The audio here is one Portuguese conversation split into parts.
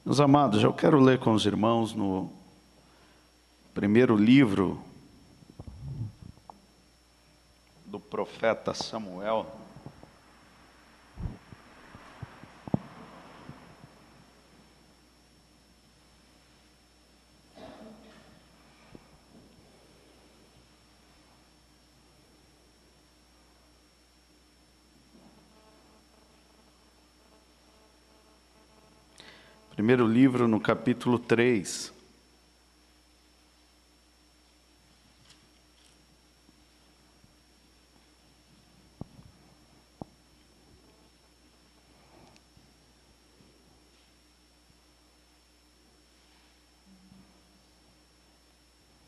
Meus amados, eu quero ler com os irmãos no primeiro livro do profeta Samuel. Primeiro livro, no capítulo 3.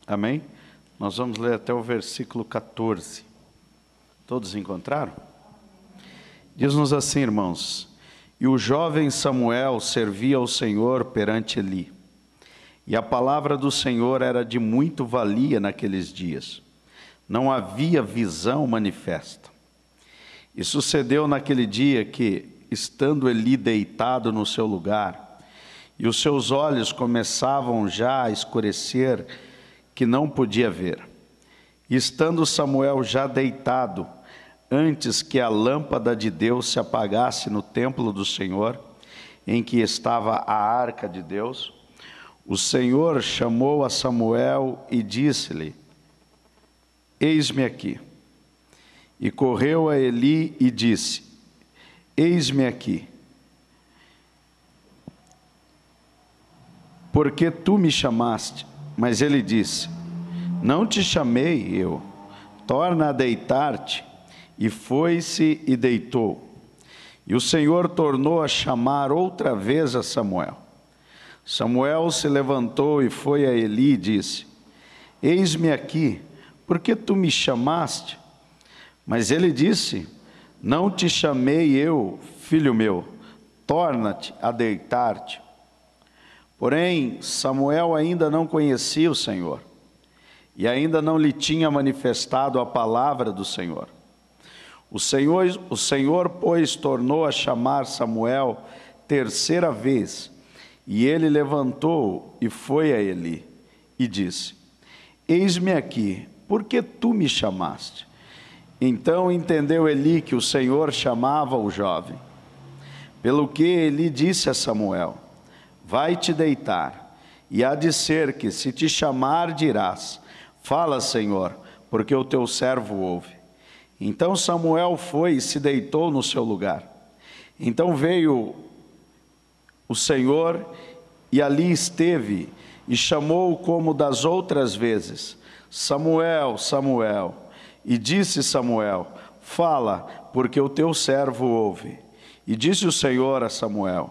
Amém? Nós vamos ler até o versículo 14. Todos encontraram? Diz-nos assim, irmãos: E o jovem Samuel servia ao Senhor perante Eli. E a palavra do Senhor era de muito valia naqueles dias. Não havia visão manifesta. E sucedeu naquele dia que, estando Eli deitado no seu lugar, e os seus olhos começavam já a escurecer, que não podia ver. E estando Samuel já deitado, antes que a lâmpada de Deus se apagasse no templo do Senhor, em que estava a arca de Deus, o Senhor chamou a Samuel e disse-lhe: Eis-me aqui. E correu a Eli e disse: Eis-me aqui. Porque tu me chamaste? Mas ele disse: Não te chamei eu, torna a deitar-te. E foi-se e deitou. E o Senhor tornou a chamar outra vez a Samuel. Samuel se levantou e foi a Eli e disse: Eis-me aqui, porque tu me chamaste? Mas ele disse: Não te chamei eu, filho meu, torna-te a deitar-te. Porém, Samuel ainda não conhecia o Senhor, e ainda não lhe tinha manifestado a palavra do Senhor. O Senhor, pois, tornou a chamar Samuel terceira vez, e ele levantou e foi a Eli, e disse: Eis-me aqui, por que tu me chamaste? Então entendeu Eli que o Senhor chamava o jovem. Pelo que Eli disse a Samuel: Vai-te deitar, e há de ser que, se te chamar, dirás: Fala, Senhor, porque o teu servo ouve. Então Samuel foi e se deitou no seu lugar. Então veio o Senhor e ali esteve, e chamou-o como das outras vezes: Samuel, Samuel. E disse Samuel: Fala, porque o teu servo ouve. E disse o Senhor a Samuel: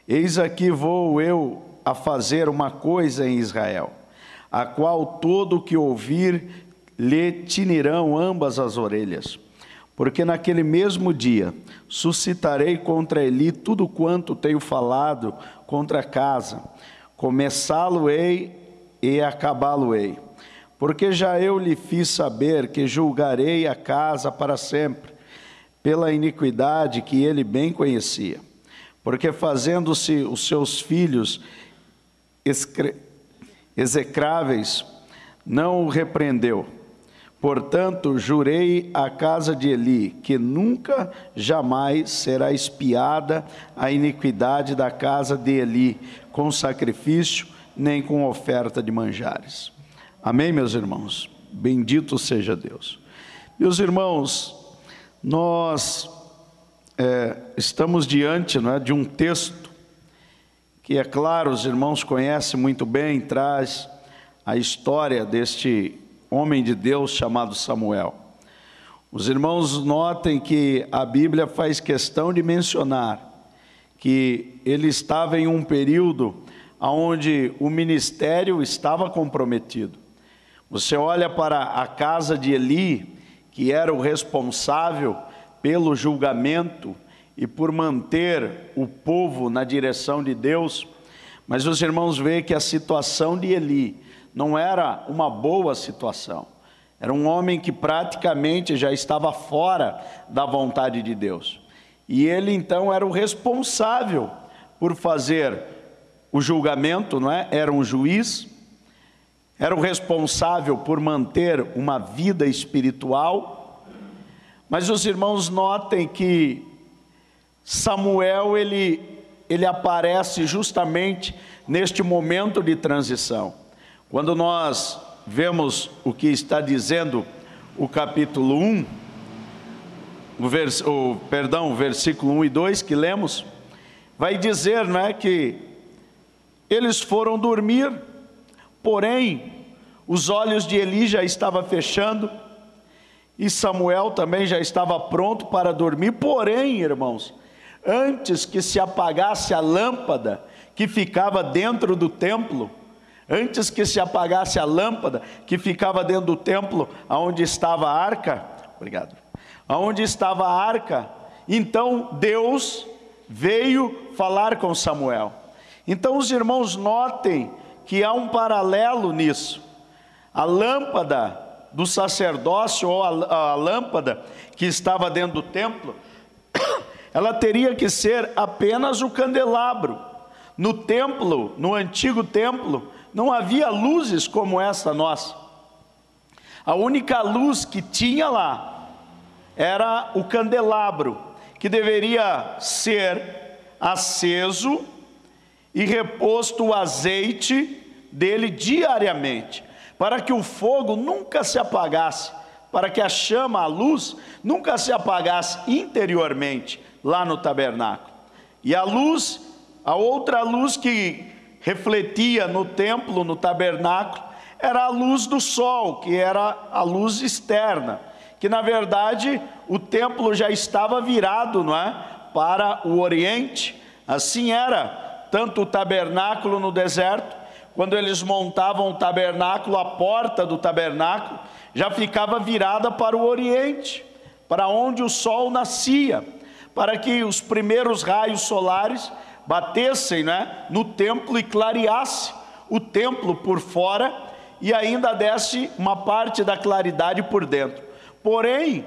Eis aqui vou eu a fazer uma coisa em Israel, a qual todo o que ouvir lhe tinirão ambas as orelhas. Porque naquele mesmo dia suscitarei contra Eli tudo quanto tenho falado contra a casa, começá-lo-ei e acabá-lo-ei. Porque já eu lhe fiz saber que julgarei a casa para sempre, pela iniquidade que ele bem conhecia. Porque fazendo-se os seus filhos execráveis, não o repreendeu. Portanto, jurei à casa de Eli que nunca, jamais será expiada a iniquidade da casa de Eli com sacrifício, nem com oferta de manjares. Amém, meus irmãos? Bendito seja Deus. Meus irmãos, nós estamos diante, de um texto que, é claro, os irmãos conhecem muito bem, traz a história deste homem de Deus chamado Samuel. Os irmãos notem que a Bíblia faz questão de mencionar que ele estava em um período onde o ministério estava comprometido. Você olha para a casa de Eli, que era o responsável pelo julgamento e por manter o povo na direção de Deus, mas os irmãos veem que a situação de Eli não era uma boa situação. Era um homem que praticamente já estava fora da vontade de Deus. E ele então era o responsável por fazer o julgamento, não é? Era um juiz, era o responsável por manter uma vida espiritual. Mas os irmãos notem que Samuel, ele aparece justamente neste momento de transição. Quando nós vemos o que está dizendo o capítulo 1, o versículo 1 e 2 que lemos, vai dizer, não é, que eles foram dormir, porém os olhos de Eli já estavam fechando, e Samuel também já estava pronto para dormir. Porém, irmãos, antes que se apagasse a lâmpada que ficava dentro do templo, antes que se apagasse a lâmpada que ficava dentro do templo, aonde estava a arca, aonde estava a arca, então Deus veio falar com Samuel. Então os irmãos notem que há um paralelo nisso. A lâmpada do sacerdócio, ou a lâmpada que estava dentro do templo, ela teria que ser apenas o candelabro. No templo, no antigo templo, não havia luzes como essa nossa. A única luz que tinha lá era o candelabro, que deveria ser aceso e reposto o azeite dele diariamente, para que o fogo nunca se apagasse, para que a chama, a luz, nunca se apagasse interiormente, lá no tabernáculo. E a luz, a outra luz que refletia no templo, no tabernáculo, era a luz do sol, que era a luz externa, que na verdade o templo já estava virado, não é, para o oriente. Assim era tanto o tabernáculo no deserto, quando eles montavam o tabernáculo, a porta do tabernáculo já ficava virada para o oriente, para onde o sol nascia, para que os primeiros raios solares batessem, né, no templo e clareasse o templo por fora, e ainda desse uma parte da claridade por dentro. Porém,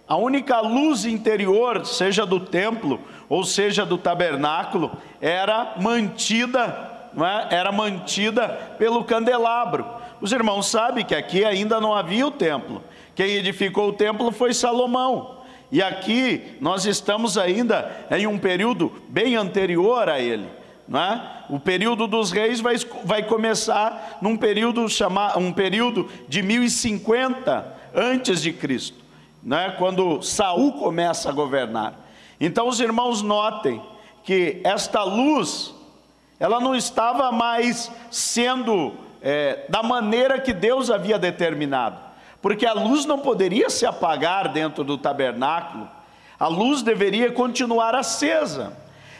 a única luz interior, seja do templo ou seja do tabernáculo, era mantida, não é? Era mantida pelo candelabro. Os irmãos sabem que aqui ainda não havia o templo. Quem edificou o templo foi Salomão. E aqui nós estamos ainda em um período bem anterior a ele, não é? O período dos reis vai começar num período um período de 1050 antes de Cristo, né? Quando Saul começa a governar. Então os irmãos notem que esta luz, ela não estava mais sendo da maneira que Deus havia determinado, porque a luz não poderia se apagar dentro do tabernáculo, a luz deveria continuar acesa.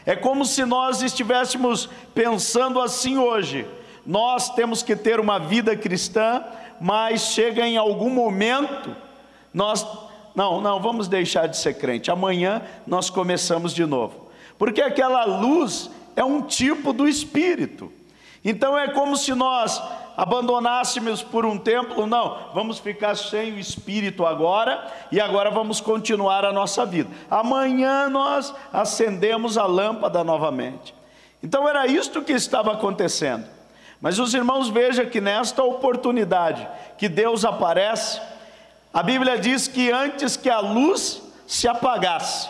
É como se nós estivéssemos pensando assim hoje: nós temos que ter uma vida cristã, mas chega em algum momento, nós, não, vamos deixar de ser crente, amanhã nós começamos de novo, porque aquela luz é um tipo do Espírito. Então é como se nós abandonássemos por um tempo, não, vamos ficar sem o Espírito agora, e agora vamos continuar a nossa vida. Amanhã nós acendemos a lâmpada novamente. Então era isto que estava acontecendo. Mas os irmãos vejam que nesta oportunidade que Deus aparece, a Bíblia diz que antes que a luz se apagasse,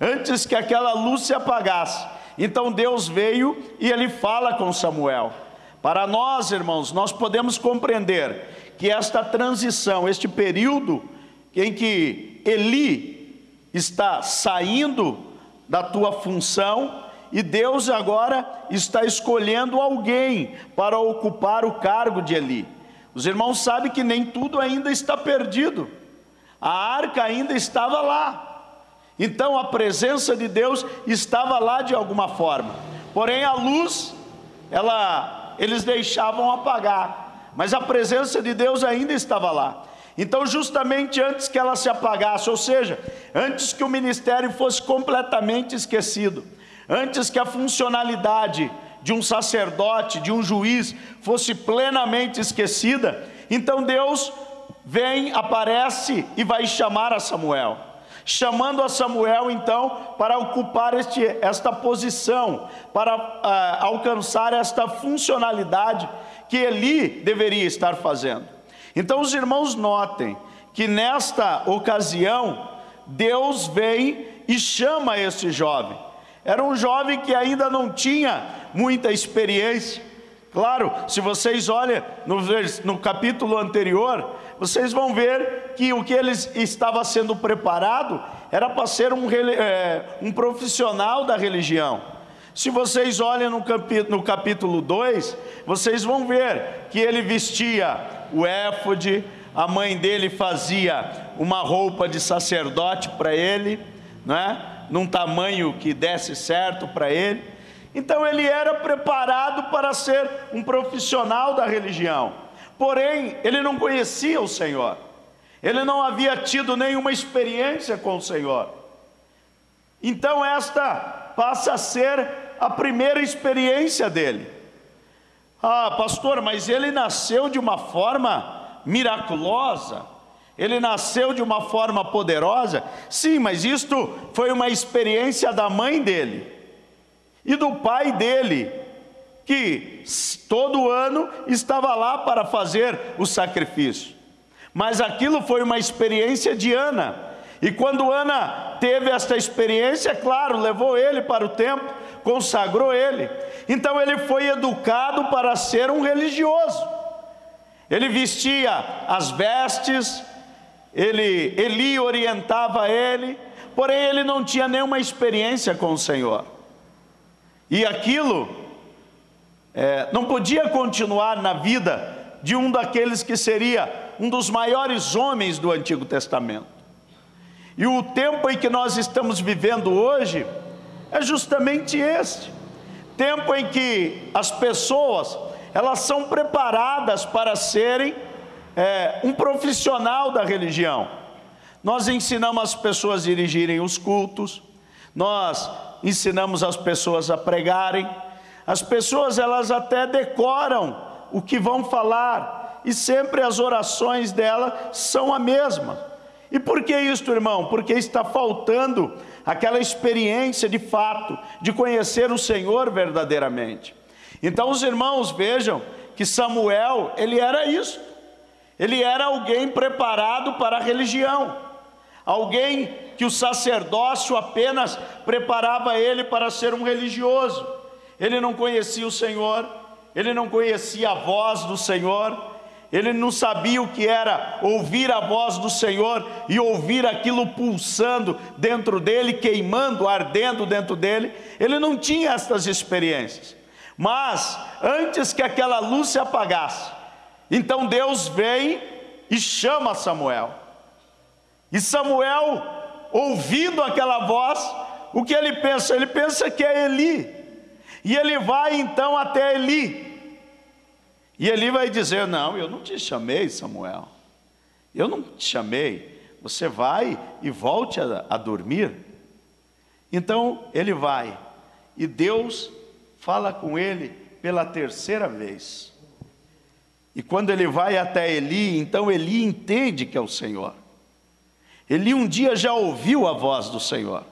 antes que aquela luz se apagasse, então Deus veio e Ele fala com Samuel. Para nós, irmãos, nós podemos compreender que esta transição, este período em que Eli está saindo da tua função, e Deus agora está escolhendo alguém para ocupar o cargo de Eli. Os irmãos sabem que nem tudo ainda está perdido, a arca ainda estava lá, então a presença de Deus estava lá de alguma forma, porém a luz, eles deixavam apagar, mas a presença de Deus ainda estava lá. Então justamente antes que ela se apagasse, ou seja, antes que o ministério fosse completamente esquecido, antes que a funcionalidade de um sacerdote, de um juiz, fosse plenamente esquecida, então Deus vem, aparece e vai chamar a Samuel. chamando a Samuel então para ocupar esta posição, para alcançar esta funcionalidade que Eli deveria estar fazendo. Então os irmãos notem que nesta ocasião Deus vem e chama esse jovem. Era um jovem que ainda não tinha muita experiência. Claro, se vocês olham no capítulo anterior, vocês vão ver que o que ele estava sendo preparado era para ser um profissional da religião. Se vocês olham no capítulo 2, vocês vão ver que ele vestia o éfode, a mãe dele fazia uma roupa de sacerdote para ele, né? Num tamanho que desse certo para ele. Então ele era preparado para ser um profissional da religião. Porém, ele não conhecia o Senhor. Ele não havia tido nenhuma experiência com o Senhor. Então esta passa a ser a primeira experiência dele. Ah, pastor, mas ele nasceu de uma forma miraculosa. Ele nasceu de uma forma poderosa. Sim, mas isto foi uma experiência da mãe dele e do pai dele, que todo ano estava lá para fazer o sacrifício. Mas aquilo foi uma experiência de Ana. E quando Ana teve esta experiência, claro, levou ele para o templo, consagrou ele. Então ele foi educado para ser um religioso. Ele vestia as vestes, Eli orientava ele, porém ele não tinha nenhuma experiência com o Senhor. E aquilo não podia continuar na vida de um daqueles que seria um dos maiores homens do Antigo Testamento. E o tempo em que nós estamos vivendo hoje é justamente este tempo em que as pessoas, elas são preparadas para serem um profissional da religião. Nós ensinamos as pessoas a dirigirem os cultos, nós ensinamos as pessoas a pregarem. As pessoas, elas até decoram o que vão falar, e sempre as orações dela são a mesma. E por que isso, irmão? Porque está faltando aquela experiência de fato, de conhecer o Senhor verdadeiramente. Então os irmãos vejam que Samuel, ele era isso. Ele era alguém preparado para a religião, alguém que o sacerdócio apenas preparava ele para ser um religioso. Ele não conhecia o Senhor, ele não conhecia a voz do Senhor, ele não sabia o que era ouvir a voz do Senhor e ouvir aquilo pulsando dentro dele, queimando, ardendo dentro dele. Ele não tinha estas experiências. Mas antes que aquela luz se apagasse, então Deus vem e chama Samuel. E Samuel, ouvindo aquela voz, o que ele pensa? Ele pensa que é Eli. E ele vai então até Eli. E Eli vai dizer: não, eu não te chamei, Samuel. Eu não te chamei. Você vai e volte a dormir. Então ele vai. E Deus fala com ele pela terceira vez. E quando ele vai até Eli, então Eli entende que é o Senhor. Eli um dia já ouviu a voz do Senhor.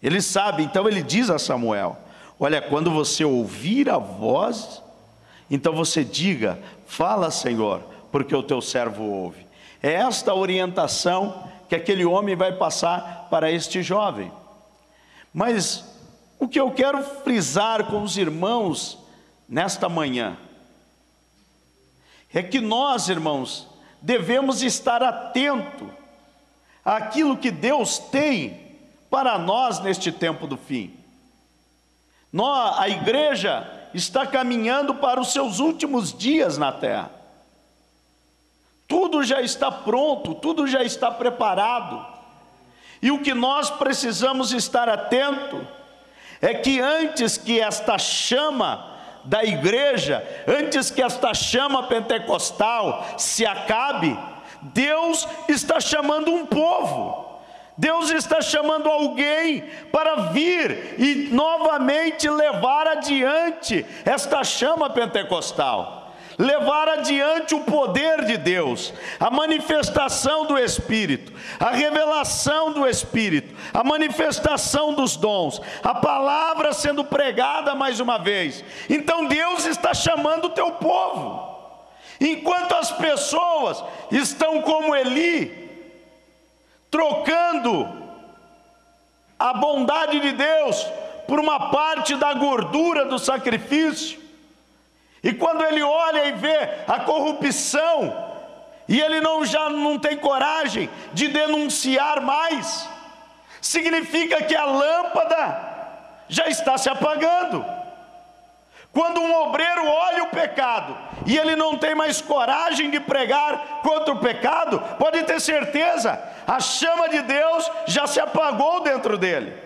Ele sabe, então ele diz a Samuel: olha, quando você ouvir a voz, então você diga: fala, Senhor, porque o teu servo ouve. É esta a orientação que aquele homem vai passar para este jovem. Mas o que eu quero frisar com os irmãos nesta manhã é que nós, irmãos, devemos estar atentos àquilo que Deus tem para nós neste tempo do fim. A igreja está caminhando para os seus últimos dias na terra. Tudo já está pronto, tudo já está preparado. E o que nós precisamos estar atento é que antes que esta chama da igreja, antes que esta chama pentecostal se acabe, Deus está chamando um povo. Deus está chamando alguém para vir e novamente levar adiante esta chama pentecostal, levar adiante o poder de Deus, a manifestação do Espírito, a revelação do Espírito, a manifestação dos dons, a palavra sendo pregada mais uma vez. Então Deus está chamando o teu povo. Enquanto as pessoas estão como Eli, trocando a bondade de Deus por uma parte da gordura do sacrifício, e quando ele olha e vê a corrupção, e ele já não tem coragem de denunciar mais, significa que a lâmpada já está se apagando. Quando um obreiro olha o pecado e ele não tem mais coragem de pregar contra o pecado, pode ter certeza, a chama de Deus já se apagou dentro dele.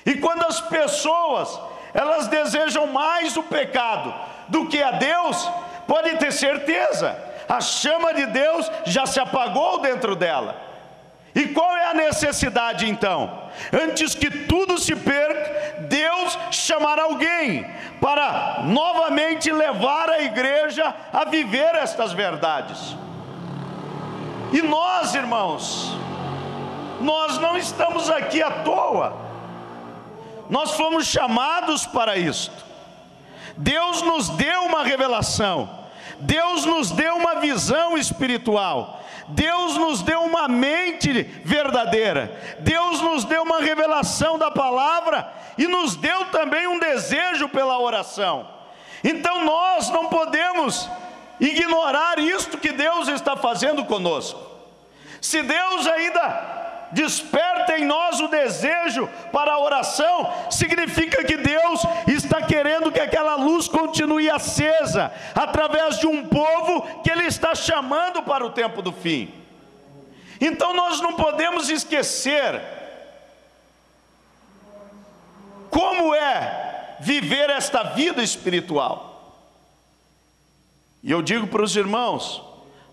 E quando as pessoas, elas desejam mais o pecado do que a Deus, pode ter certeza, a chama de Deus já se apagou dentro dela. E qual é a necessidade então? Antes que tudo se perca, Deus chamará alguém para novamente levar a igreja a viver estas verdades. E nós, irmãos, nós não estamos aqui à toa, nós fomos chamados para isto. Deus nos deu uma revelação, Deus nos deu uma visão espiritual, Deus nos deu uma mente verdadeira, Deus nos deu uma revelação da palavra e nos deu também um desejo pela oração. Então nós não podemos ignorar isto que Deus está fazendo conosco. Se Deus ainda desperta em nós o desejo para a oração, significa que Deus está querendo que aquela luz continue acesa, através de um povo que Ele está chamando para o tempo do fim. Então nós não podemos esquecer como é viver esta vida espiritual. E eu digo para os irmãos,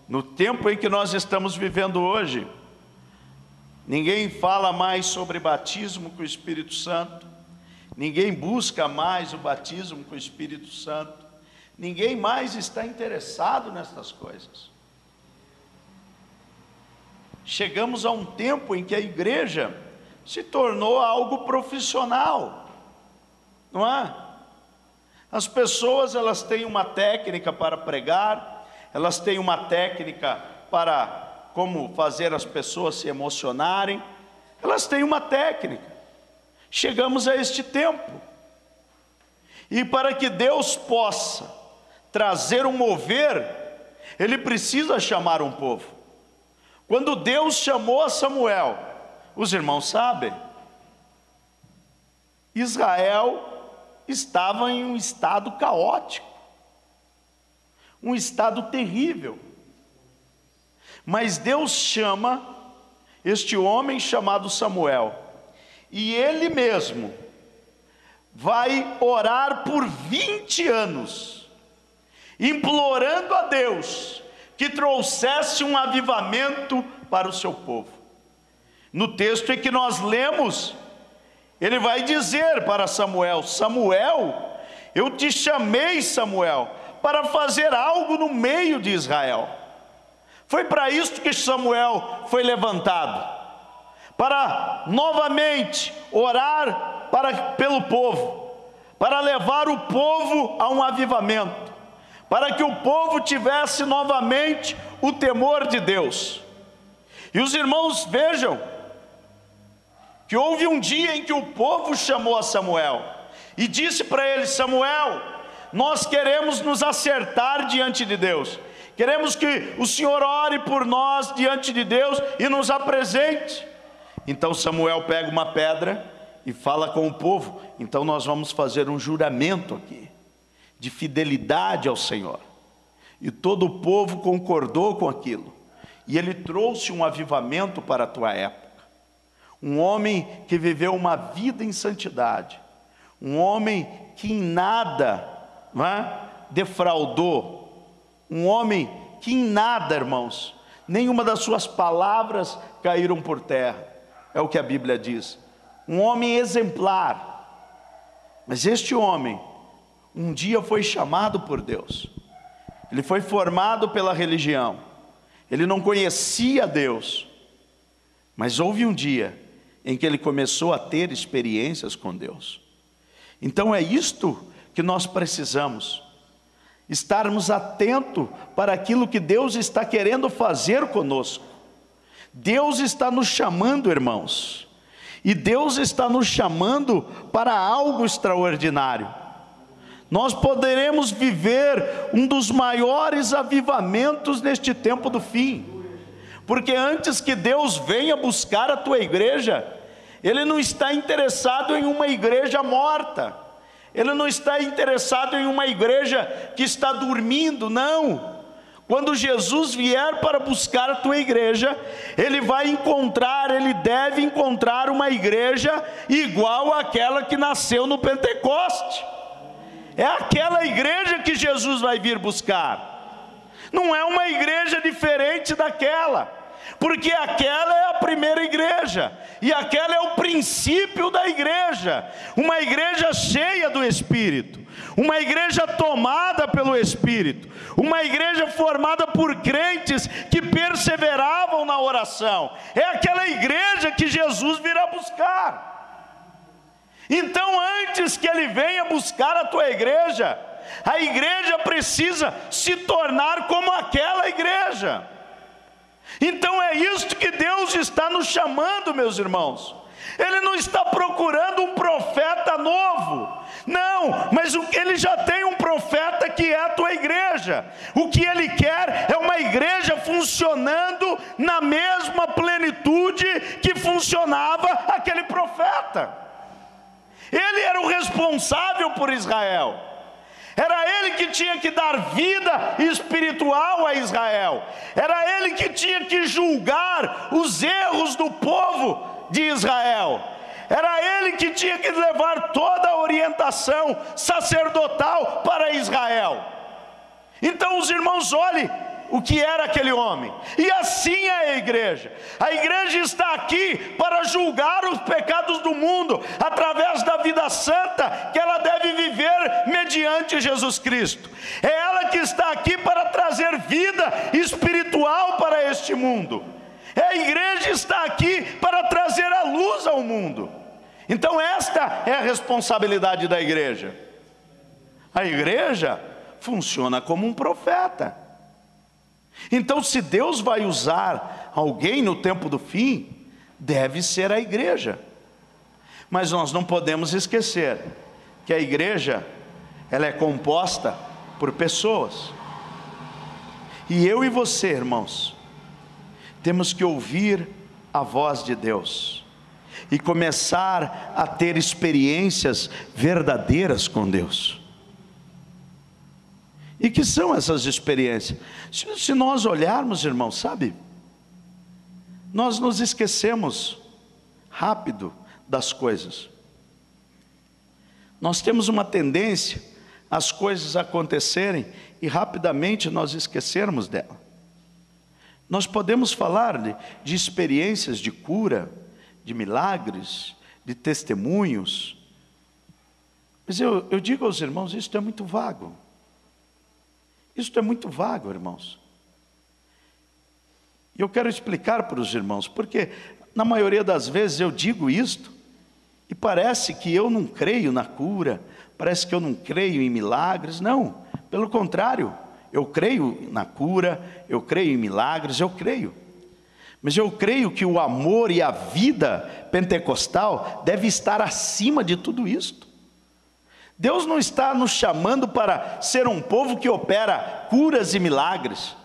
no tempo em que nós estamos vivendo hoje, ninguém fala mais sobre batismo com o Espírito Santo, ninguém busca mais o batismo com o Espírito Santo, ninguém mais está interessado nessas coisas. Chegamos a um tempo em que a igreja se tornou algo profissional, não é? As pessoas, elas têm uma técnica para pregar, elas têm uma técnica para como fazer as pessoas se emocionarem, elas têm uma técnica. Chegamos a este tempo, e para que Deus possa trazer um mover, Ele precisa chamar um povo. Quando Deus chamou a Samuel, os irmãos sabem, Israel estava em um estado caótico, um estado terrível. Mas Deus chama este homem chamado Samuel, e ele mesmo vai orar por 20 anos, implorando a Deus que trouxesse um avivamento para o seu povo. No texto em que nós lemos, ele vai dizer para Samuel: Samuel, eu te chamei, Samuel, para fazer algo no meio de Israel. Foi para isso que Samuel foi levantado, para novamente orar pelo povo, para levar o povo a um avivamento, para que o povo tivesse novamente o temor de Deus. E os irmãos vejam que houve um dia em que o povo chamou a Samuel e disse para ele: Samuel, nós queremos nos acertar diante de Deus, queremos que o Senhor ore por nós diante de Deus e nos apresente. Então Samuel pega uma pedra e fala com o povo: então nós vamos fazer um juramento aqui, de fidelidade ao Senhor. E todo o povo concordou com aquilo, e ele trouxe um avivamento para a tua época. Um homem que viveu uma vida em santidade, um homem que em nada, não é, defraudou, um homem que em nada, irmãos, nenhuma das suas palavras caíram por terra, é o que a Bíblia diz. Um homem exemplar. Mas este homem um dia foi chamado por Deus, ele foi formado pela religião, ele não conhecia Deus, mas houve um dia em que ele começou a ter experiências com Deus. Então é isto que nós precisamos, estarmos atentos para aquilo que Deus está querendo fazer conosco. Deus está nos chamando, irmãos, e Deus está nos chamando para algo extraordinário. Nós poderemos viver um dos maiores avivamentos neste tempo do fim, porque antes que Deus venha buscar a tua igreja, Ele não está interessado em uma igreja morta, Ele não está interessado em uma igreja que está dormindo, não. Quando Jesus vier para buscar a tua igreja, Ele vai encontrar, Ele deve encontrar uma igreja igual àquela que nasceu no Pentecoste. É aquela igreja que Jesus vai vir buscar, não é uma igreja diferente daquela, porque aquela é a primeira igreja, e aquela é o princípio da igreja, uma igreja cheia do Espírito, uma igreja tomada pelo Espírito, uma igreja formada por crentes que perseveravam na oração. É aquela igreja que Jesus virá buscar. Então, antes que Ele venha buscar a tua igreja, a igreja precisa se tornar como aquela igreja. Então é isto que Deus está nos chamando, meus irmãos. Ele não está procurando um profeta novo, não, mas Ele já tem um profeta que é a tua igreja. O que Ele quer é uma igreja funcionando na mesma plenitude que funcionava aquele profeta. Ele era o responsável por Israel, era Ele que tinha que dar vida espiritual a Israel, era Ele que tinha que julgar os erros do povo de Israel, era Ele que tinha que levar toda a orientação sacerdotal para Israel. Então os irmãos, olhem o que era aquele homem, e assim é a igreja está aqui para julgar os pecados do mundo, através da vida santa que ela deve viver mediante Jesus Cristo. É ela que está aqui para trazer vida espiritual para este mundo, a igreja está aqui para trazer a luz ao mundo. Então esta é a responsabilidade da igreja. A igreja funciona como um profeta. Então, se Deus vai usar alguém no tempo do fim, deve ser a igreja. Mas nós não podemos esquecer que a igreja, ela é composta por pessoas. E eu e você, irmãos, temos que ouvir a voz de Deus e começar a ter experiências verdadeiras com Deus. E que são essas experiências? Se nós olharmos, irmãos, sabe, nós nos esquecemos rápido das coisas. Nós temos uma tendência às coisas acontecerem e rapidamente nós esquecermos dela. Nós podemos falar de experiências de cura, de milagres, de testemunhos, mas eu digo aos irmãos, isso é muito vago. Isso é muito vago, irmãos. E eu quero explicar para os irmãos, porque na maioria das vezes eu digo isto, e parece que eu não creio na cura, parece que eu não creio em milagres. Não, pelo contrário, eu creio na cura, eu creio em milagres, eu creio. Mas eu creio que o amor e a vida pentecostal deve estar acima de tudo isto. Deus não está nos chamando para ser um povo que opera curas e milagres.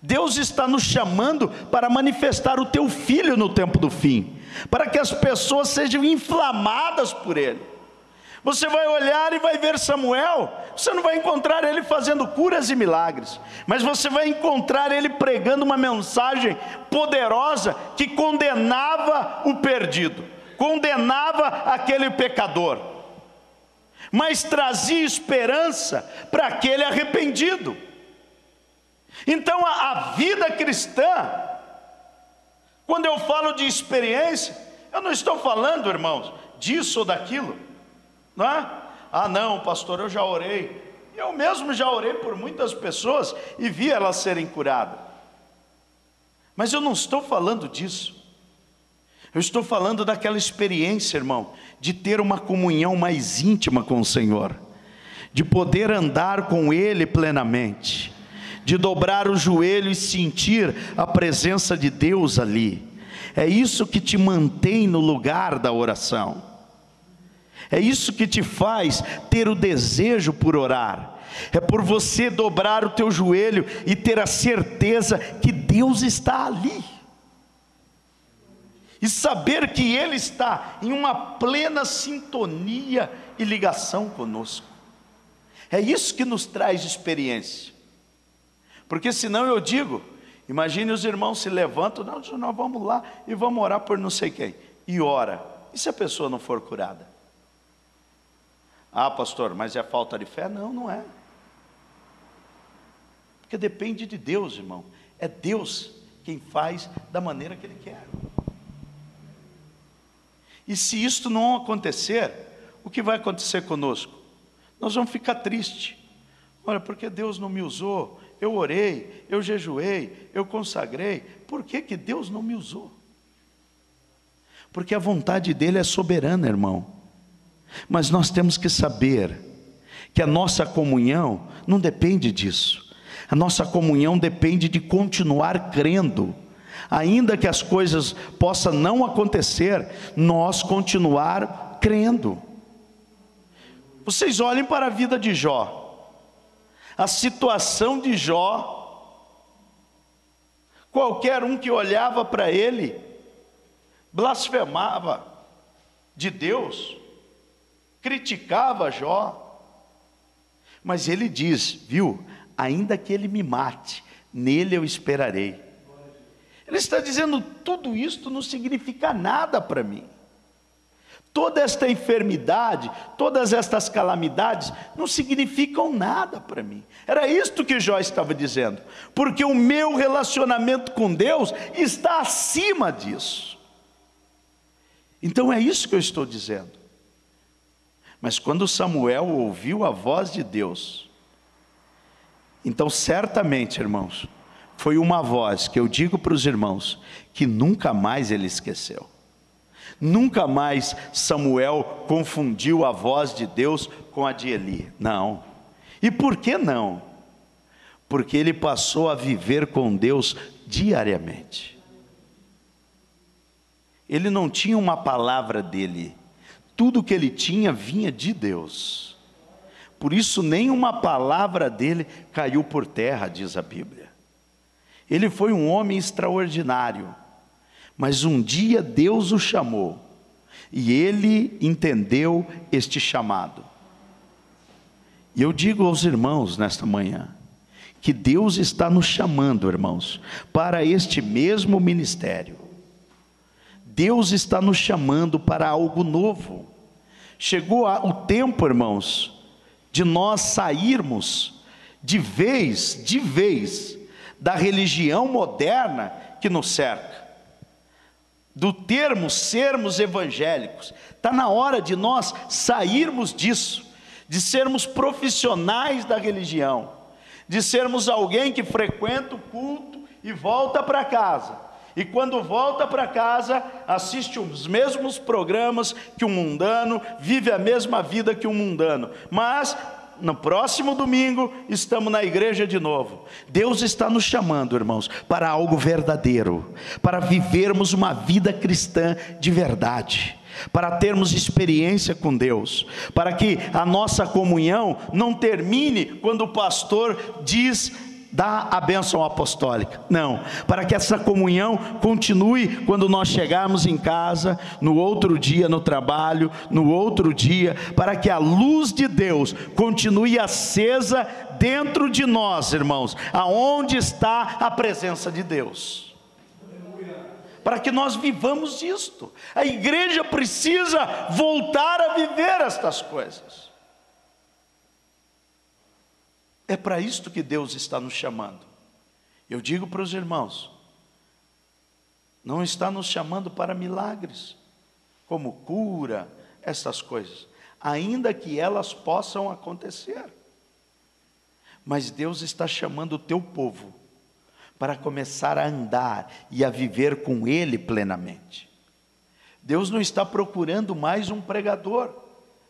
Deus está nos chamando para manifestar o teu Filho no tempo do fim, para que as pessoas sejam inflamadas por Ele. Você vai olhar e vai ver Samuel, você não vai encontrar ele fazendo curas e milagres, mas você vai encontrar ele pregando uma mensagem poderosa que condenava o perdido, condenava aquele pecador, mas trazia esperança para aquele arrependido. Então a vida cristã, quando eu falo de experiência, eu não estou falando, irmãos, disso ou daquilo, não é? Ah não, pastor, eu já orei Eu mesmo já orei por muitas pessoas e vi elas serem curadas. Mas eu não estou falando disso. Eu estou falando daquela experiência, irmão, de ter uma comunhão mais íntima com o Senhor, de poder andar com Ele plenamente, de dobrar o joelho e sentir a presença de Deus ali. É isso que te mantém no lugar da oração. É isso que te faz ter o desejo por orar. É por você dobrar o teu joelho e ter a certeza que Deus está ali. E saber que Ele está em uma plena sintonia e ligação conosco. É isso que nos traz experiência. Porque senão eu digo, imagine os irmãos se levantam, não, nós vamos lá e vamos orar por não sei quem. E ora, e se a pessoa não for curada? Ah, pastor, mas é falta de fé? Não, não é. Porque depende de Deus, irmão. É Deus quem faz da maneira que Ele quer. E se isto não acontecer, o que vai acontecer conosco? Nós vamos ficar tristes. Olha, porque Deus não me usou? Eu orei, eu jejuei, eu consagrei. Por que que Deus não me usou? Porque a vontade dEle é soberana, irmão. Mas nós temos que saber que a nossa comunhão não depende disso. A nossa comunhão depende de continuar crendo. Ainda que as coisas possam não acontecer, nós continuar crendo. Vocês olhem para a vida de Jó. A situação de Jó, qualquer um que olhava para ele, blasfemava de Deus, criticava Jó. Mas ele diz, viu, ainda que ele me mate, nele eu esperarei. Ele está dizendo, tudo isto não significa nada para mim. Toda esta enfermidade, todas estas calamidades, não significam nada para mim. Era isto que Jó estava dizendo. Porque o meu relacionamento com Deus está acima disso. Então é isso que eu estou dizendo. Mas quando Samuel ouviu a voz de Deus, então certamente, irmãos, foi uma voz que eu digo para os irmãos, que nunca mais ele esqueceu. Nunca mais Samuel confundiu a voz de Deus com a de Eli. Não. E por que não? Porque ele passou a viver com Deus diariamente. Ele não tinha uma palavra dele. Tudo que ele tinha vinha de Deus. Por isso nenhuma palavra dele caiu por terra, diz a Bíblia. Ele foi um homem extraordinário, mas um dia Deus o chamou, e ele entendeu este chamado. E eu digo aos irmãos nesta manhã, que Deus está nos chamando, irmãos, para este mesmo ministério. Deus está nos chamando para algo novo. Chegou o tempo, irmãos, de nós sairmos de vez, da religião moderna que nos cerca, do termo sermos evangélicos. Está na hora de nós sairmos disso, de sermos profissionais da religião, de sermos alguém que frequenta o culto e volta para casa, e quando volta para casa, assiste os mesmos programas que um mundano, vive a mesma vida que um mundano, mas no próximo domingo estamos na igreja de novo. Deus está nos chamando, irmãos, para algo verdadeiro, para vivermos uma vida cristã de verdade, para termos experiência com Deus, para que a nossa comunhão não termine quando o pastor diz, dá a bênção apostólica. Não, para que essa comunhão continue quando nós chegarmos em casa, no outro dia no trabalho, no outro dia, para que a luz de Deus continue acesa dentro de nós, irmãos, aonde está a presença de Deus. Para que nós vivamos isto. A igreja precisa voltar a viver estas coisas. É para isto que Deus está nos chamando. Eu digo para os irmãos, não está nos chamando para milagres, como cura, essas coisas, ainda que elas possam acontecer. mas Deus está chamando o teu povo para começar a andar e a viver com Ele plenamente. Deus não está procurando mais um pregador,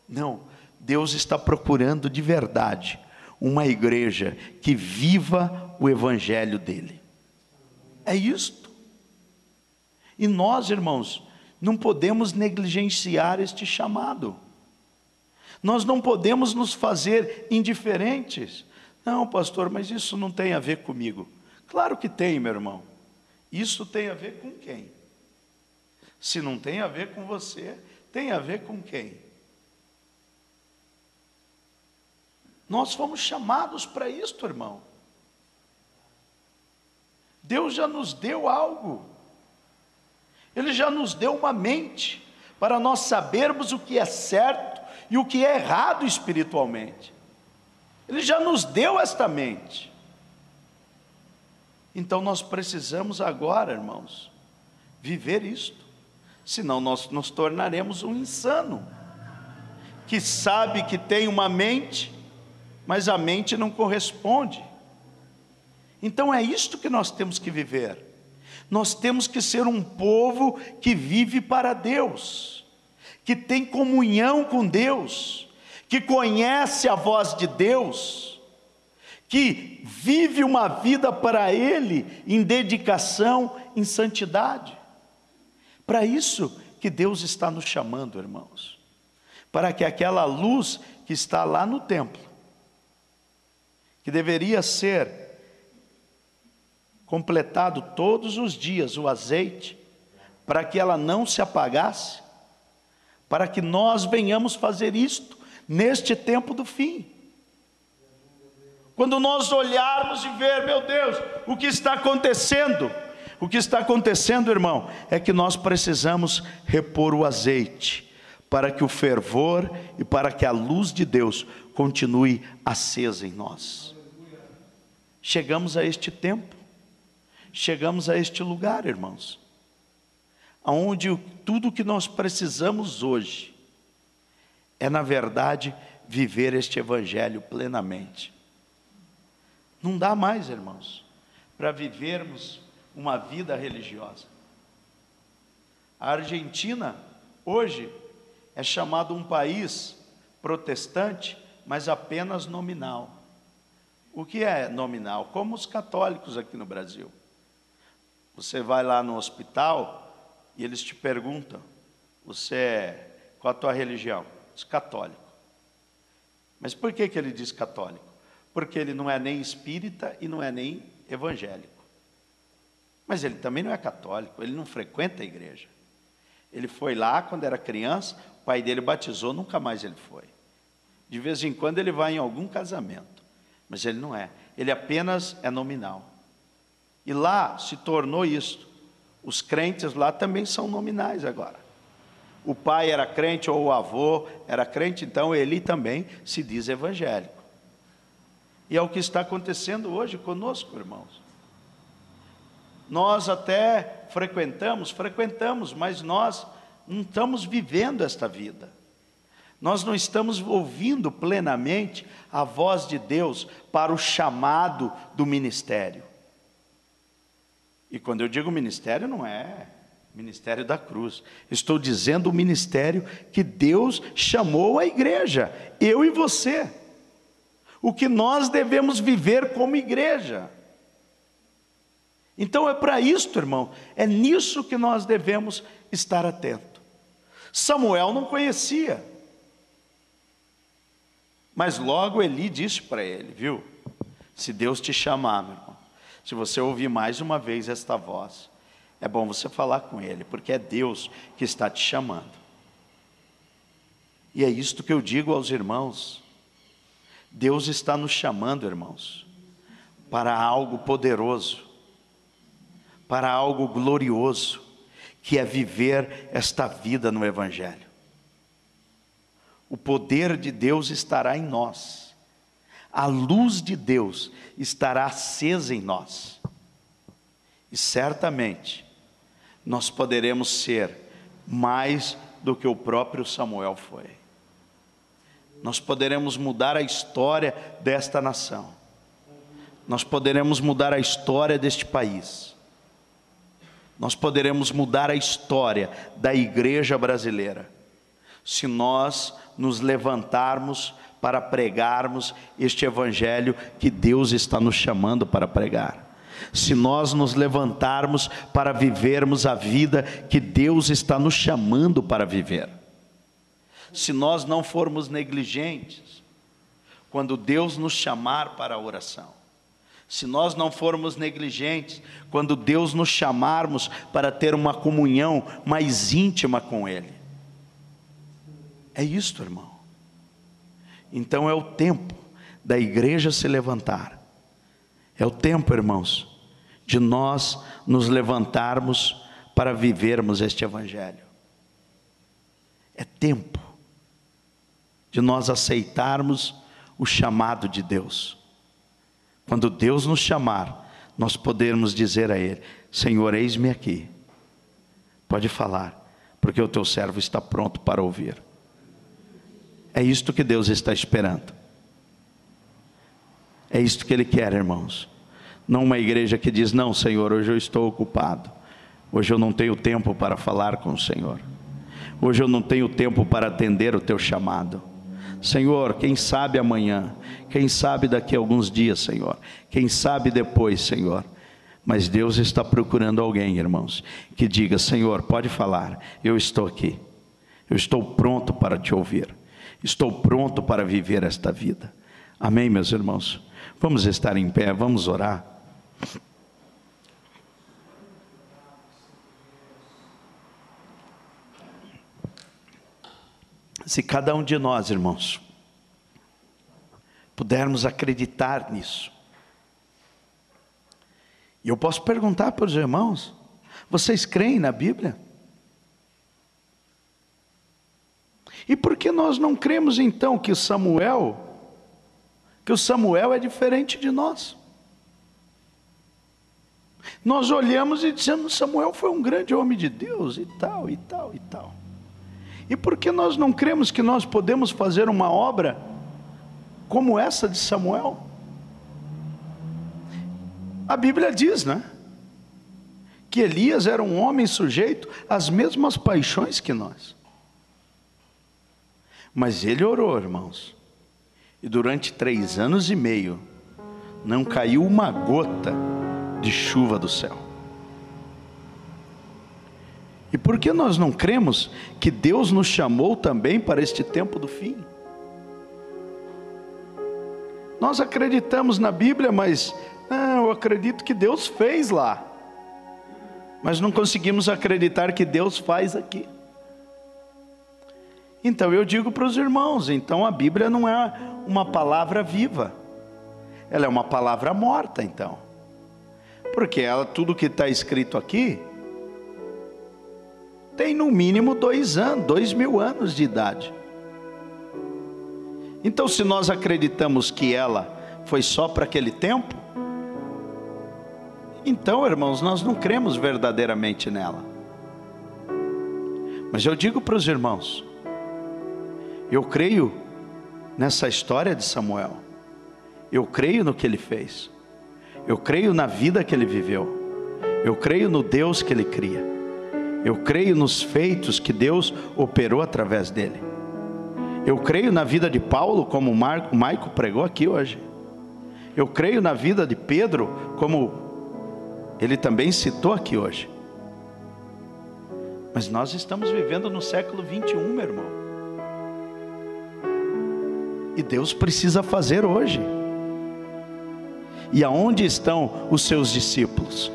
não, Deus está procurando de verdade uma igreja que viva o evangelho dele. É isto. E nós, irmãos, não podemos negligenciar este chamado. Nós não podemos nos fazer indiferentes. Não, pastor, mas isso não tem a ver comigo. Claro que tem, meu irmão. Isso tem a ver com quem? Se não tem a ver com você, tem a ver com quem? Nós fomos chamados para isto, irmão. Deus já nos deu algo. Ele já nos deu uma mente para nós sabermos o que é certo e o que é errado espiritualmente. Ele já nos deu esta mente. Então nós precisamos agora, irmãos, viver isto. Senão nós nos tornaremos um insano, que sabe que tem uma mente, mas a mente não corresponde. Então é isto que nós temos que viver. Nós temos que ser um povo que vive para Deus, que tem comunhão com Deus, que conhece a voz de Deus, que vive uma vida para Ele, em dedicação, em santidade. Para isso que Deus está nos chamando, irmãos, para que aquela luz que está lá no templo, que deveria ser completado todos os dias o azeite, para que ela não se apagasse, para que nós venhamos fazer isto neste tempo do fim. Quando nós olharmos e ver, meu Deus, o que está acontecendo? O que está acontecendo, irmão, é que nós precisamos repor o azeite, para que o fervor e para que a luz de Deus continue acesa em nós. Chegamos a este tempo, chegamos a este lugar, irmãos, onde tudo o que nós precisamos hoje é, na verdade, viver este evangelho plenamente. Não dá mais, irmãos, para vivermos uma vida religiosa. A Argentina, hoje, é chamado um país protestante, mas apenas nominal. O que é nominal? Como os católicos aqui no Brasil. Você vai lá no hospital e eles te perguntam, qual a tua religião? Diz católico. Mas por que ele diz católico? Porque ele não é nem espírita e não é nem evangélico. Mas ele também não é católico, ele não frequenta a igreja. Ele foi lá quando era criança, o pai dele batizou, nunca mais ele foi. De vez em quando ele vai em algum casamento, mas ele não é. Ele apenas é nominal. E lá se tornou isso. Os crentes lá também são nominais agora. O pai era crente ou o avô era crente, então ele também se diz evangélico. E é o que está acontecendo hoje conosco, irmãos. Nós até frequentamos, mas nós não estamos vivendo esta vida. Nós não estamos ouvindo plenamente a voz de Deus para o chamado do ministério. E quando eu digo ministério, não é ministério da cruz. Estou dizendo o ministério que Deus chamou a igreja, eu e você. O que nós devemos viver como igreja. Então é para isto, irmão, é nisso que nós devemos estar atento. Samuel não conhecia, mas logo Eli disse para ele, viu? Se Deus te chamar, meu irmão, se você ouvir mais uma vez esta voz, é bom você falar com ele, porque é Deus que está te chamando. E é isto que eu digo aos irmãos, Deus está nos chamando, irmãos, para algo poderoso, para algo glorioso, que é viver esta vida no evangelho. O poder de Deus estará em nós, a luz de Deus estará acesa em nós, e certamente nós poderemos ser mais do que o próprio Samuel foi. Nós poderemos mudar a história desta nação. nós poderemos mudar a história deste país. Nós poderemos mudar a história da igreja brasileira, se nós nos levantarmos para pregarmos este evangelho que Deus está nos chamando para pregar. Se nós nos levantarmos para vivermos a vida que Deus está nos chamando para viver. Se nós não formos negligentes quando Deus nos chamar para a oração. Se nós não formos negligentes quando Deus nos chamarmos para ter uma comunhão mais íntima com Ele. É isto, irmão. Então é o tempo da igreja se levantar. É o tempo, irmãos, de nós nos levantarmos para vivermos este evangelho. É tempo de nós aceitarmos o chamado de Deus. Quando Deus nos chamar, nós podemos dizer a Ele: Senhor, eis-me aqui. Pode falar, porque o teu servo está pronto para ouvir. É isto que Deus está esperando. É isto que Ele quer, irmãos. Não uma igreja que diz: não, Senhor, hoje eu estou ocupado. Hoje eu não tenho tempo para falar com o Senhor. Hoje eu não tenho tempo para atender o teu chamado. Senhor, quem sabe amanhã, quem sabe daqui a alguns dias, Senhor, quem sabe depois, Senhor. Mas Deus está procurando alguém, irmãos, que diga: Senhor, pode falar, eu estou aqui, eu estou pronto para te ouvir, estou pronto para viver esta vida. Amém, meus irmãos? Vamos estar em pé, vamos orar. Se cada um de nós, irmãos, pudermos acreditar nisso. E eu posso perguntar para os irmãos: vocês creem na Bíblia? E por que nós não cremos então que o Samuel é diferente de nós? Nós olhamos e dizemos: Samuel foi um grande homem de Deus e tal, e tal, e tal. E por que nós não cremos que nós podemos fazer uma obra como essa de Samuel? A Bíblia diz, né? Que Elias era um homem sujeito às mesmas paixões que nós. Mas ele orou, irmãos. E durante 3 anos e meio, não caiu uma gota de chuva do céu. E por que nós não cremos que Deus nos chamou também para este tempo do fim? Nós acreditamos na Bíblia, mas eu acredito que Deus fez lá. Mas não conseguimos acreditar que Deus faz aqui. Então eu digo para os irmãos, então a Bíblia não é uma palavra viva. Ela é uma palavra morta, então. Porque tudo que está escrito aqui tem no mínimo 2.000 anos de idade. Então, se nós acreditamos que ela foi só para aquele tempo, então, irmãos, nós não cremos verdadeiramente nela. Mas eu digo para os irmãos, eu creio nessa história de Samuel. Eu creio no que ele fez. Eu creio na vida que ele viveu. Eu creio no Deus que ele cria. Eu creio nos feitos que Deus operou através dele. Eu creio na vida de Paulo, como o Maico pregou aqui hoje. Eu creio na vida de Pedro, como ele também citou aqui hoje. Mas nós estamos vivendo no século 21, meu irmão. E Deus precisa fazer hoje. E aonde estão os seus discípulos?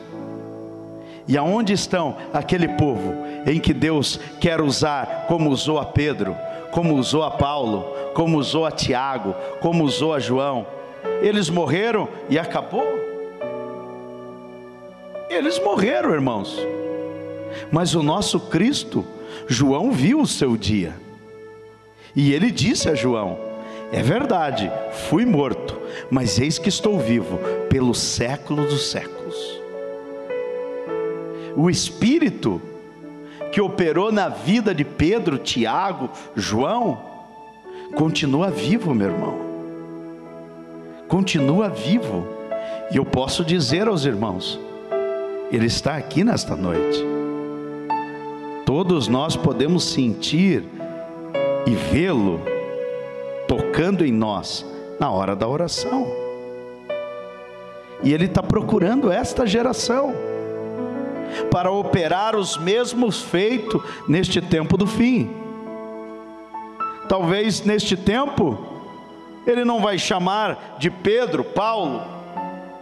E aonde estão aquele povo em que Deus quer usar, como usou a Pedro, como usou a Paulo, como usou a Tiago, como usou a João? Eles morreram e acabou. Eles morreram, irmãos. Mas o nosso Cristo, João viu o seu dia. E ele disse a João: é verdade, fui morto, mas eis que estou vivo pelos séculos dos séculos. O Espírito que operou na vida de Pedro, Tiago, João, continua vivo, meu irmão. Continua vivo. E eu posso dizer aos irmãos, Ele está aqui nesta noite. Todos nós podemos sentir e vê-lo tocando em nós na hora da oração. E Ele está procurando esta geração para operar os mesmos feitos neste tempo do fim. Talvez neste tempo Ele não vai chamar de Pedro, Paulo,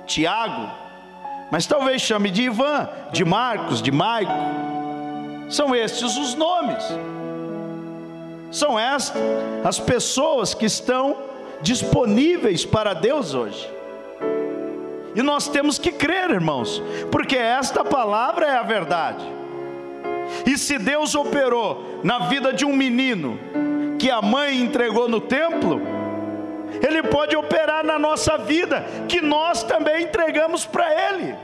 Tiago, mas talvez chame de Ivan, de Marcos, de Maico. São estes os nomes. São estas as pessoas que estão disponíveis para Deus hoje. E nós temos que crer, irmãos, porque esta palavra é a verdade. E se Deus operou na vida de um menino que a mãe entregou no templo, Ele pode operar na nossa vida, que nós também entregamos para Ele.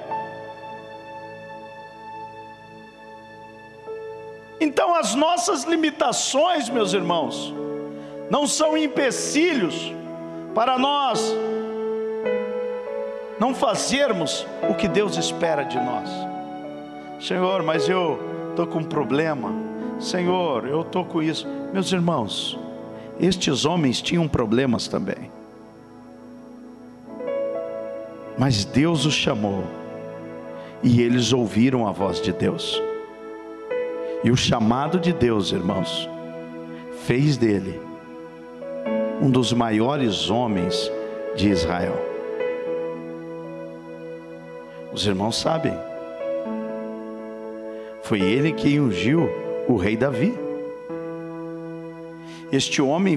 Então as nossas limitações, meus irmãos, não são empecilhos para nós não fazermos o que Deus espera de nós. Senhor, mas eu estou com um problema. Senhor, eu estou com isso. Meus irmãos, estes homens tinham problemas também, mas Deus os chamou, e eles ouviram a voz de Deus. E o chamado de Deus, irmãos, fez dele um dos maiores homens de Israel. Os irmãos sabem, foi ele que ungiu o rei Davi. Este homem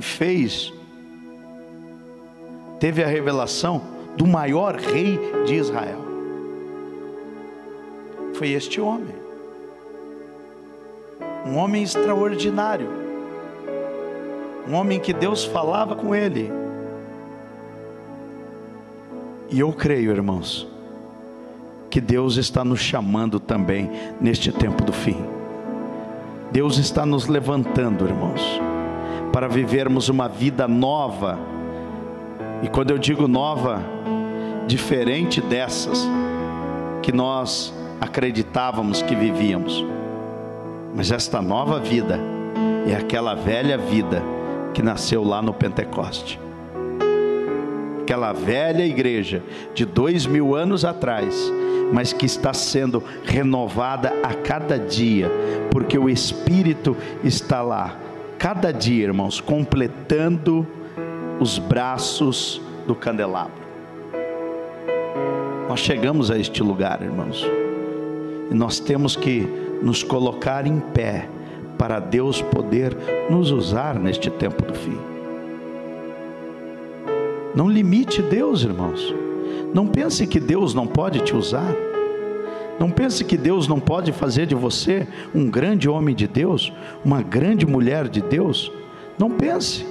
teve a revelação do maior rei de Israel. Foi este homem, um homem extraordinário, um homem que Deus falava com ele. E eu creio, irmãos, que Deus está nos chamando também neste tempo do fim. Deus está nos levantando, irmãos, para vivermos uma vida nova. E quando eu digo nova, diferente dessas que nós acreditávamos que vivíamos. Mas esta nova vida é aquela velha vida que nasceu lá no Pentecoste. Aquela velha igreja de 2000 anos atrás, mas que está sendo renovada a cada dia, porque o Espírito está lá, cada dia, irmãos, completando os braços do candelabro. Nós chegamos a este lugar, irmãos, e nós temos que nos colocar em pé, para Deus poder nos usar neste tempo do fim. Não limite Deus, irmãos. Não pense que Deus não pode te usar. Não pense que Deus não pode fazer de você um grande homem de Deus, uma grande mulher de Deus. Não pense.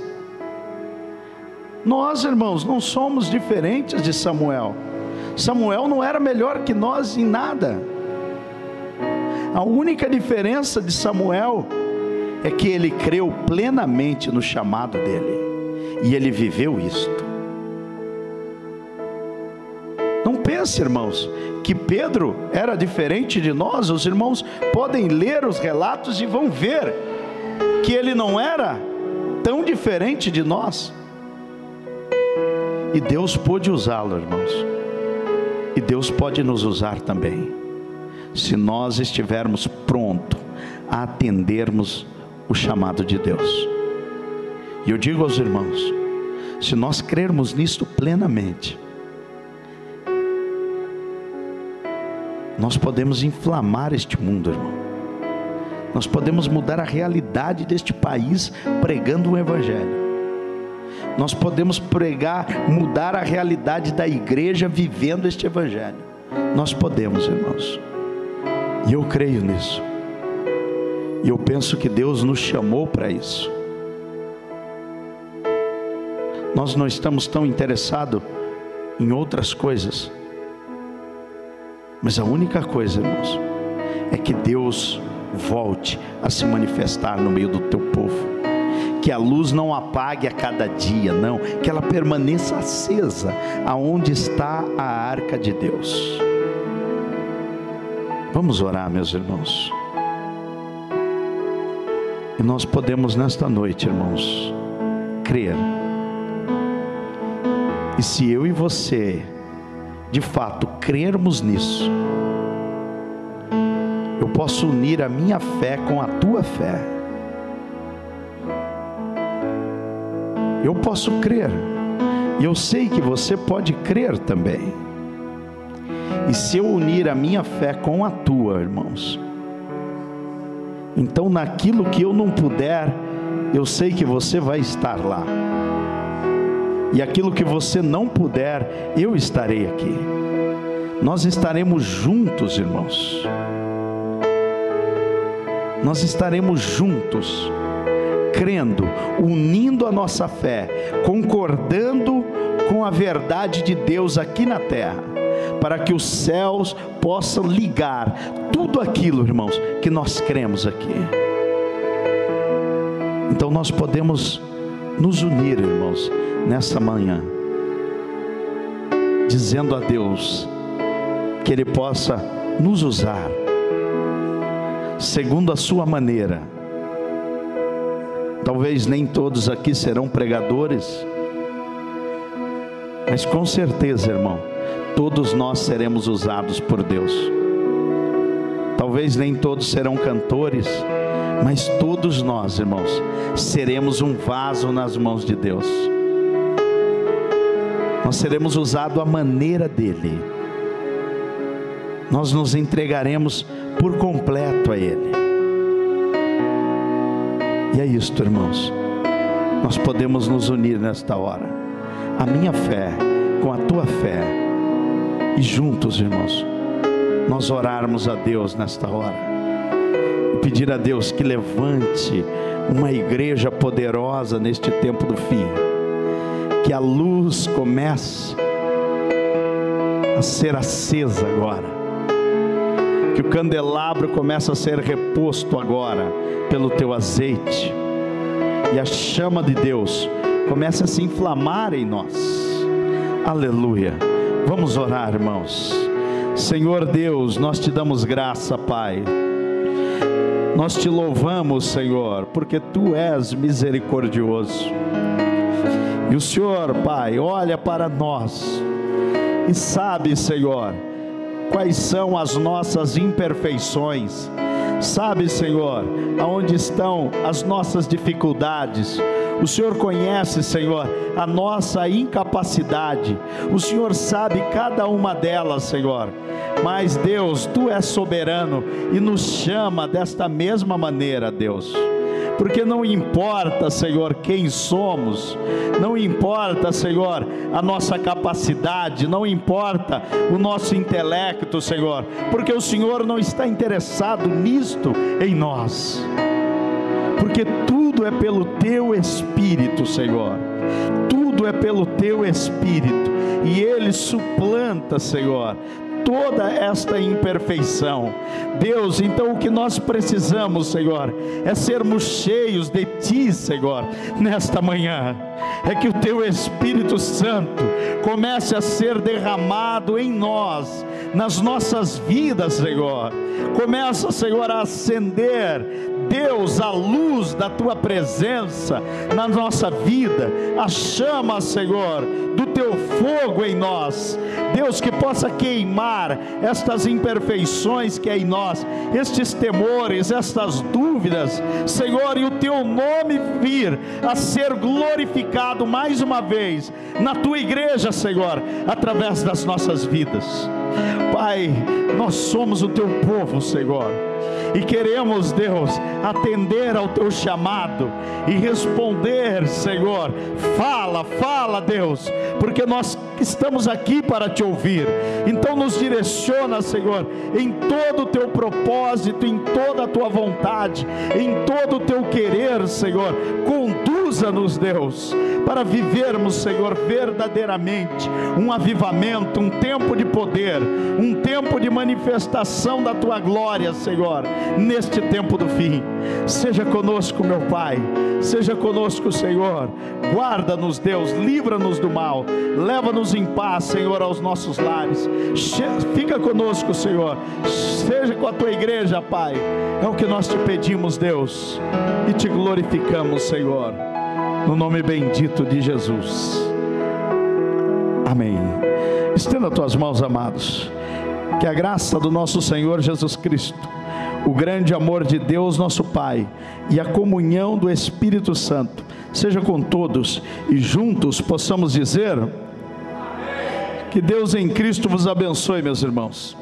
Nós, irmãos, não somos diferentes de Samuel. Samuel não era melhor que nós em nada. A única diferença de Samuel é que ele creu plenamente no chamado dele, e ele viveu isto. Não pense, irmãos, que Pedro era diferente de nós. Os irmãos podem ler os relatos e vão ver que ele não era tão diferente de nós. E Deus pôde usá-lo, irmãos. E Deus pode nos usar também, se nós estivermos prontos a atendermos o chamado de Deus. E eu digo aos irmãos, se nós crermos nisto plenamente, nós podemos inflamar este mundo, irmão. Nós podemos mudar a realidade deste país pregando o Evangelho. Nós podemos mudar a realidade da igreja vivendo este Evangelho. Nós podemos, irmãos. E eu creio nisso. E eu penso que Deus nos chamou para isso. Nós não estamos tão interessados em outras coisas. Mas a única coisa, irmãos, é que Deus volte a se manifestar no meio do teu povo. que a luz não apague a cada dia, não, que ela permaneça acesa aonde está a arca de Deus. Vamos orar, meus irmãos. E nós podemos nesta noite, irmãos, crer. E se eu e você, de fato, crermos nisso, eu posso unir a minha fé com a tua fé. Eu posso crer, e eu sei que você pode crer também. E se eu unir a minha fé com a tua, irmãos, então naquilo que eu não puder, eu sei que você vai estar lá. E aquilo que você não puder, eu estarei aqui. Nós estaremos juntos, irmãos. Nós estaremos juntos, crendo, unindo a nossa fé, concordando com a verdade de Deus aqui na terra, para que os céus possam ligar tudo aquilo, irmãos, que nós cremos aqui. Então nós podemos nos unir, irmãos, nessa manhã, dizendo a Deus que Ele possa nos usar segundo a sua maneira. Talvez nem todos aqui serão pregadores, mas com certeza, irmão, todos nós seremos usados por Deus. Talvez nem todos serão cantores, mas todos nós, irmãos, seremos um vaso nas mãos de Deus. Nós seremos usados à maneira dEle. Nós nos entregaremos por completo a Ele. E é isto, irmãos. Nós podemos nos unir nesta hora. A minha fé com a tua fé. E juntos, irmãos, nós orarmos a Deus nesta hora. E pedir a Deus que levante uma igreja poderosa neste tempo do fim. Que a luz comece a ser acesa agora. Que o candelabro comece a ser reposto agora pelo teu azeite. E a chama de Deus comece a se inflamar em nós. Aleluia. Vamos orar, irmãos. Senhor Deus, nós te damos graça, Pai. Nós te louvamos, Senhor, porque tu és misericordioso. E o Senhor, Pai, olha para nós e sabe, Senhor, quais são as nossas imperfeições. Sabe, Senhor, aonde estão as nossas dificuldades. O Senhor conhece, Senhor, a nossa incapacidade. O Senhor sabe cada uma delas, Senhor. Mas, Deus, tu és soberano e nos chama desta mesma maneira, Deus. Porque não importa, Senhor, quem somos, não importa, Senhor, a nossa capacidade, não importa o nosso intelecto, Senhor, porque o Senhor não está interessado nisto em nós, porque tudo é pelo Teu Espírito, Senhor, tudo é pelo Teu Espírito, e Ele suplanta, Senhor, toda esta imperfeição. Deus, então o que nós precisamos, Senhor, é sermos cheios de Ti, Senhor, nesta manhã. É que o Teu Espírito Santo comece a ser derramado em nós, nas nossas vidas, Senhor. Começa, Senhor, a acender, Deus, a luz da Tua presença na nossa vida, a chama, Senhor, do Teu fogo em nós. Deus, que possa queimar estas imperfeições que é em nós, estes temores, estas dúvidas, Senhor, e o Teu nome vir a ser glorificado mais uma vez na Tua igreja, Senhor, através das nossas vidas. Pai, nós somos o Teu povo, Senhor, e queremos, Deus, atender ao Teu chamado e responder, Senhor. Fala, Deus, porque nós estamos aqui para Te ouvir. Então nos direciona, Senhor, em todo o Teu propósito, em toda a Tua vontade, em todo o Teu querer, Senhor. Conduz Usa-nos, Deus, para vivermos, Senhor, verdadeiramente um avivamento, um tempo de poder, um tempo de manifestação da Tua glória, Senhor, neste tempo do fim. Seja conosco, meu Pai, seja conosco, Senhor. Guarda-nos, Deus, livra-nos do mal, leva-nos em paz, Senhor, aos nossos lares. Fica conosco, Senhor, seja com a Tua igreja, Pai. É o que nós te pedimos, Deus, e te glorificamos, Senhor, no nome bendito de Jesus. Amém. Estenda tuas mãos, amados. Que a graça do nosso Senhor Jesus Cristo, o grande amor de Deus nosso Pai e a comunhão do Espírito Santo seja com todos, e juntos possamos dizer: que Deus em Cristo vos abençoe, meus irmãos.